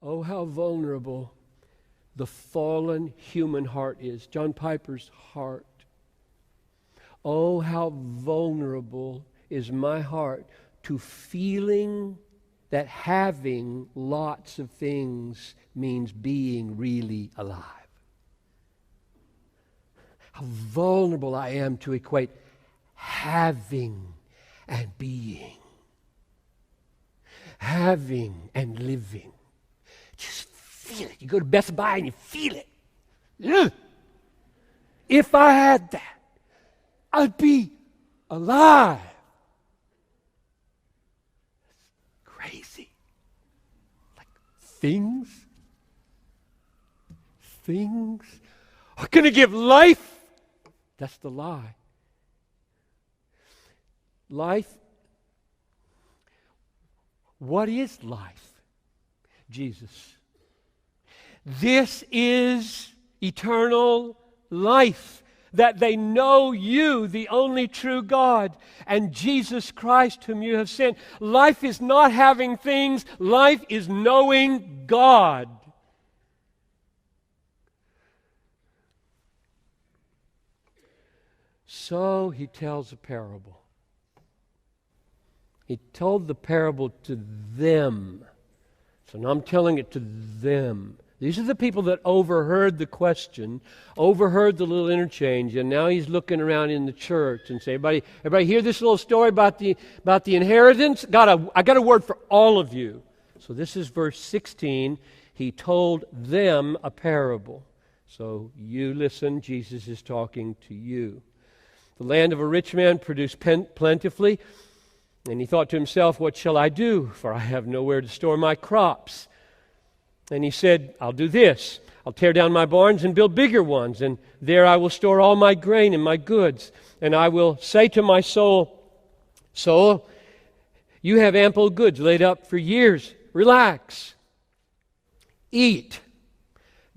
Oh, how vulnerable the fallen human heart is. John Piper's heart. Oh, how vulnerable is my heart to feeling that having lots of things means being really alive. How vulnerable I am to equate having and being. Having and living. Just feel it. You go to Best Buy and you feel it. Ugh. If I had that, I'd be alive. Crazy. Like things are going to give life. That's the lie. Life. What is life? Jesus. This is eternal life, that they know you, the only true God, and Jesus Christ whom you have sent. Life is not having things. Life is knowing God. So he tells a parable. He told the parable to them. So now I'm telling it to them. These are the people that overheard the question, overheard the little interchange, and now he's looking around in the church and say, everybody hear this little story about the inheritance? I got a word for all of you. So this is verse 16. He told them a parable. So you listen, Jesus is talking to you. The land of a rich man produced plentifully, and he thought to himself, what shall I do? For I have nowhere to store my crops. And he said, I'll do this. I'll tear down my barns and build bigger ones, and there I will store all my grain and my goods. And I will say to my soul, soul, you have ample goods laid up for years. Relax. Eat.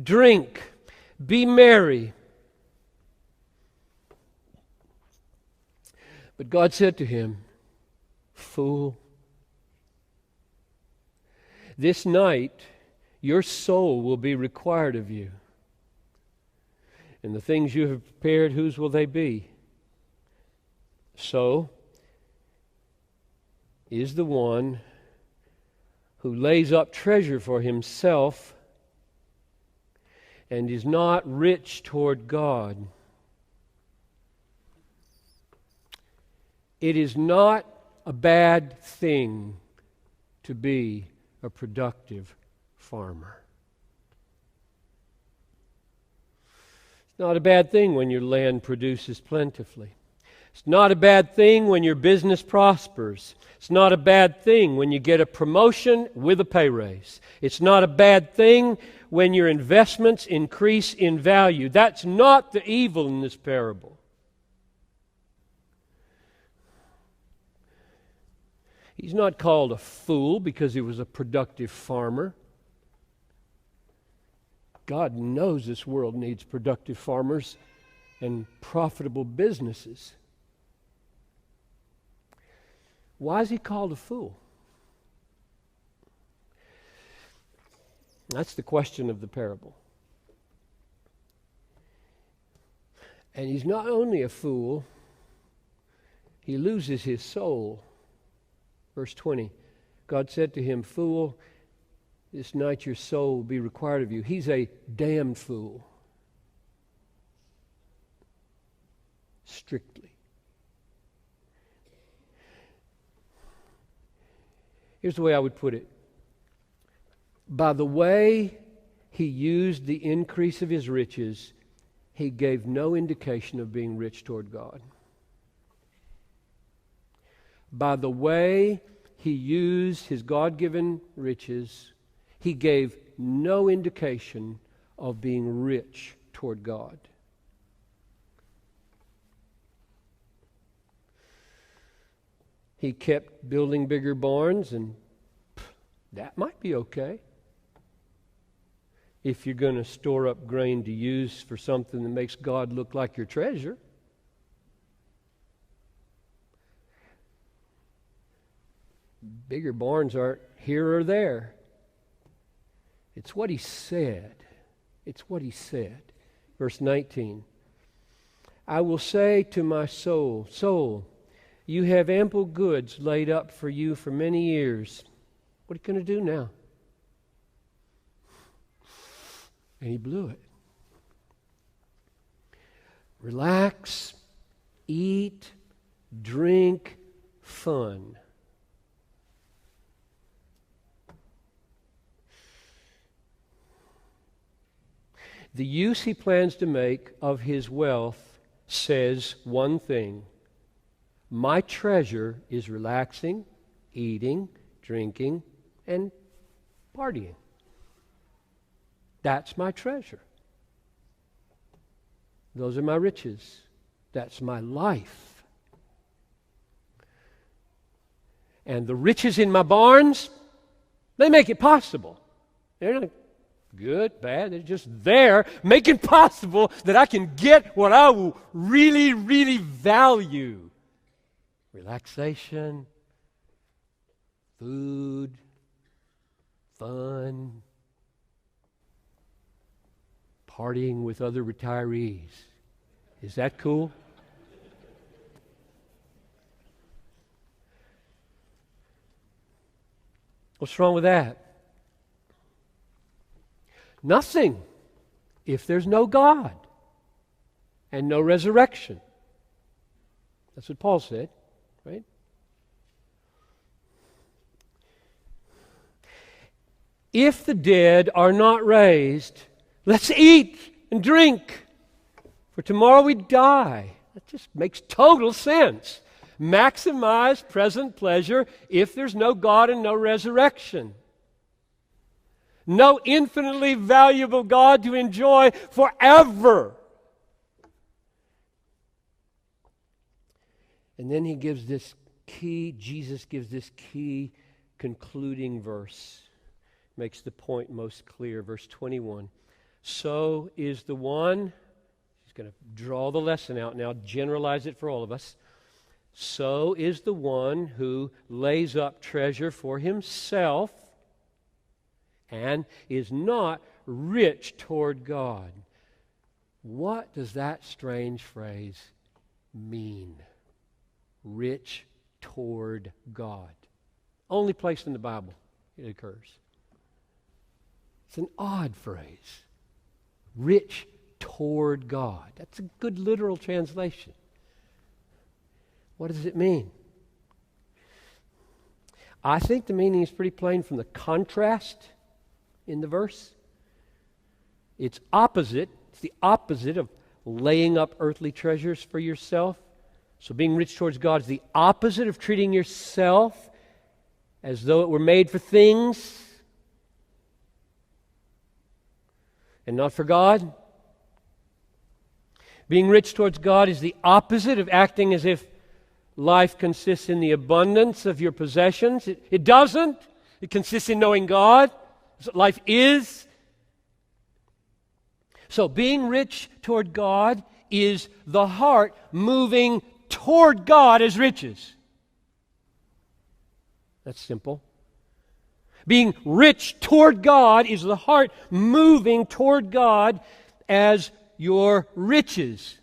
Drink. Be merry. But God said to him, fool, this night your soul will be required of you. And the things you have prepared, whose will they be? So is the one who lays up treasure for himself and is not rich toward God. It is not a bad thing to be a productive farmer. It's not a bad thing when your land produces plentifully. It's not a bad thing when your business prospers. It's not a bad thing when you get a promotion with a pay raise. It's not a bad thing when your investments increase in value. That's not the evil in this parable. He's not called a fool because he was a productive farmer. God knows this world needs productive farmers and profitable businesses. Why is he called a fool? That's the question of the parable. And he's not only a fool, he loses his soul. Verse 20, God said to him, fool, this night your soul will be required of you. He's a damned fool. Strictly. Here's the way I would put it. By the way he used the increase of his riches, he gave no indication of being rich toward God. By the way he used his God-given riches, he gave no indication of being rich toward God. He kept building bigger barns, and that might be okay if you're going to store up grain to use for something that makes God look like your treasure. Bigger barns aren't here or there. It's what he said. It's what he said. Verse 19. I will say to my soul, soul, you have ample goods laid up for you for many years. What are you going to do now? And he blew it. Relax, eat, drink, fun. The use he plans to make of his wealth says one thing. My treasure is relaxing, eating, drinking, and partying. That's my treasure. Those are my riches. That's my life. And the riches in my barns, they make it possible. They're not good, bad, they're just there, making possible that I can get what I will really, really value. Relaxation, food, fun, partying with other retirees. Is that cool? What's wrong with that? Nothing if there's no God and no resurrection. That's what Paul said, right? If the dead are not raised, let's eat and drink, for tomorrow we die. That just makes total sense. Maximize present pleasure if there's no God and no resurrection. No infinitely valuable God to enjoy forever. And then he gives this key, Jesus gives this key concluding verse. Makes the point most clear. Verse 21. So is the one, he's going to draw the lesson out now, generalize it for all of us. So is the one who lays up treasure for himself and is not rich toward God. What does that strange phrase mean? Rich toward God. Only place in the Bible it occurs. It's an odd phrase. Rich toward God. That's a good literal translation. What does it mean? I think the meaning is pretty plain from the contrast in the verse. It's opposite. It's the opposite of laying up earthly treasures for yourself. So being rich towards God is the opposite of treating yourself as though it were made for things and not for God. Being rich towards God is the opposite of acting as if life consists in the abundance of your possessions. It doesn't. It consists in knowing God. That's what life is. So being rich toward God is the heart moving toward God as riches. That's simple. Being rich toward God is the heart moving toward God as your riches.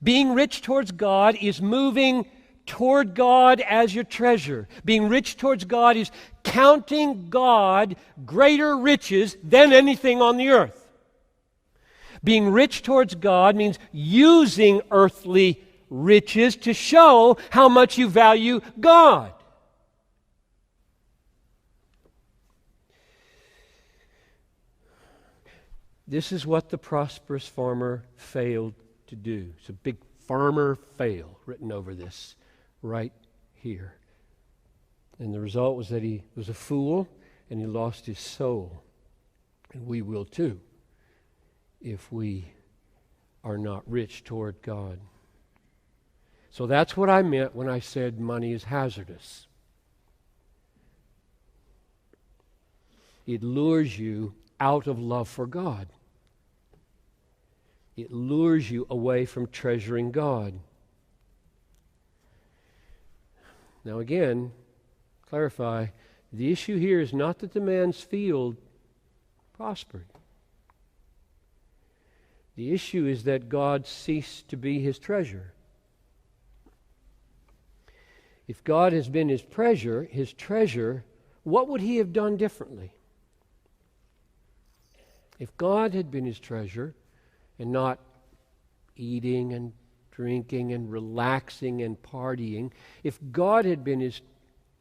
Being rich towards God is moving toward God as your treasure. Being rich towards God is counting God greater riches than anything on the earth. Being rich towards God means using earthly riches to show how much you value God. This is what the prosperous farmer failed to do. It's a big farmer fail written over this right here. And the result was that he was a fool and he lost his soul. And we will too if we are not rich toward God. So that's what I meant when I said money is hazardous. It lures you out of love for God. It lures you away from treasuring God. Now again, clarify, the issue here is not that the man's field prospered. The issue is that God ceased to be his treasure. If God has been his treasure, what would he have done differently? If God had been his treasure and not eating and drinking and relaxing and partying, if God had been his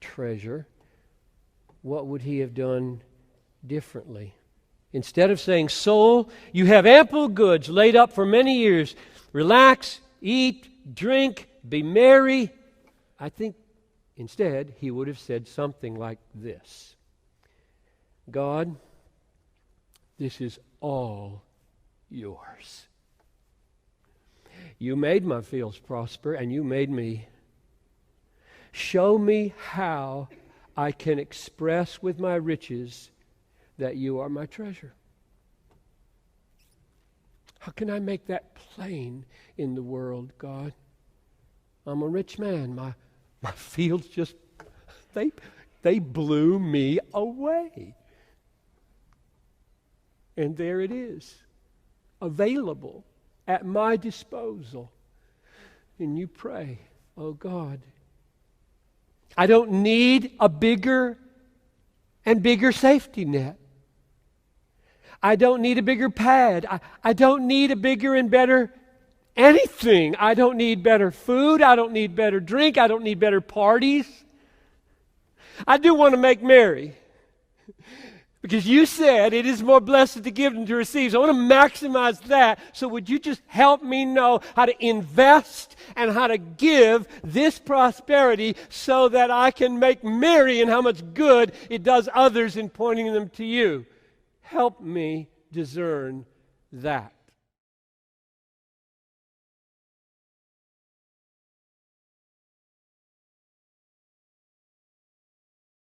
treasure, what would he have done differently? Instead of saying, soul, you have ample goods laid up for many years. Relax, eat, drink, be merry. I think instead he would have said something like this. God, this is all yours. You made my fields prosper, and you made me. Show me how I can express with my riches that you are my treasure. How can I make that plain in the world, God? I'm a rich man. My fields just, they blew me away. And there it is, available at my disposal. And you pray, oh God, I don't need a bigger and bigger safety net. I don't need a bigger pad. I don't need a bigger and better anything. I don't need better food. I don't need better drink. I don't need better parties. I do want to make merry. Because you said it is more blessed to give than to receive. So I want to maximize that. So would you just help me know how to invest and how to give this prosperity so that I can make merry in how much good it does others in pointing them to you? Help me discern that.